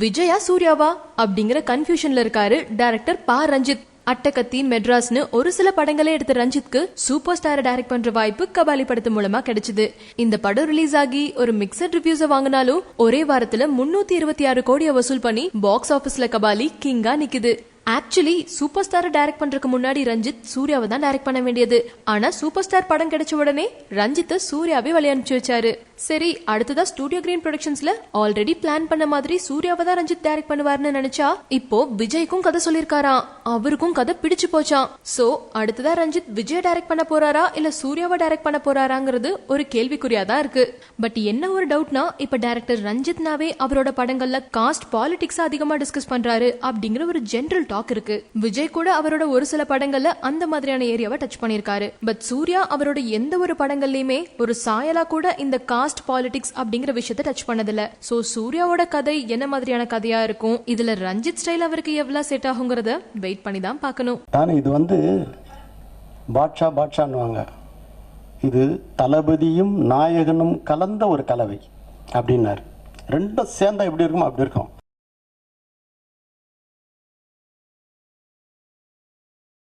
விஜயா சூர்யாவா அப்படிங்கிற கன்ஃபியூஷன்ல இருக்காரு டைரக்டர் பா ரஞ்சித். அட்டகத்தி, மெட்ராஸ்னு ஒரு சில படங்களே எடுத்த ரஞ்சித்க்கு சூப்பர் ஸ்டாரை டைரக்ட் பண்ற வாய்ப்பு கபாலி படத்து மூலமா கிடைச்சது. இந்த படம் ரிலீஸ் ஆகி ஒரு மிக்சட் ரிவ்யூஸ வாங்கினாலும் ஒரே வாரத்துல 326 கோடியை வசூல் பண்ணி பாக்ஸ் ஆபீஸ்ல கபாலி கிங்கா நிக்குது. ஆக்சுவலி சூப்பர் ஸ்டாரை டைரக்ட் பண்றதுக்கு முன்னாடி ரஞ்சித் சூர்யாவை தான் டைரக்ட் பண்ண வேண்டியது. ஆனா சூப்பர் ஸ்டார் படம் கிடைச்ச உடனே ரஞ்சித்தை சூர்யாவே வழி அனுப்பிச்சு வச்சாரு. சரி, அடுத்ததா ஸ்டுடியோ கிரீன் ப்ரொடக்ஷன்ஸ்ல ஆல்ரெடி பிளான் பண்ண மாதிரி சூர்யாவை தான் ரஞ்சித் டைரக்ட் பண்ணுவார்னு நினைச்சா இப்போ விஜய்க்கும் கதை சொல்லிருக்காராம். அவருக்கும் கதை பிடிச்சு போச்சாம். சோ அடுத்ததா ரஞ்சித் விஜய் டைரக்ட் பண்ண போறாரா இல்ல சூர்யாவை டைரக்ட் பண்ண போறாராங்கிறது ஒரு கேள்விக்குறியாதான் இருக்கு. பட் என்ன ஒரு டவுட்னா, இப்ப டைரக்டர் ரஞ்சித்னாவே அவரோட படங்கள்ல காஸ்ட் பாலிடிக்ஸ் அதிகமா டிஸ்கஸ் பண்றாரு அப்படிங்கிற ஒரு ஜெனரல் டாக் இருக்கு. விஜய் கூட அவரோட ஒரு சில படங்கள்ல அந்த மாதிரியான ஏரியாவை டச் பண்ணிருக்காரு. பட் சூர்யா அவரோட எந்த ஒரு படங்கள்லயுமே ஒரு சாயலா கூட இந்த காஸ்ட் பாலிடிக்ஸ் அப்படிங்கிற விஷயத்தை டச் பண்ணதில்ல. சோ சூர்யாவோட கதை என்ன மாதிரியான கதையா இருக்கும், இதுல ரஞ்சித் ஸ்டைல் அவருக்கு எவ்வளவு செட் ஆகுங்கிறத வெயிட் பண்ணி தான் பார்க்கணும். இது பாட்ஷான்னுவாங்க. இது தளபதியும் நாயகனும் கலந்த ஒரு கலவை அப்படின்னாரு. ரெண்டும் சேர்ந்தா எப்படி இருக்கும் அப்படி இருக்கும்.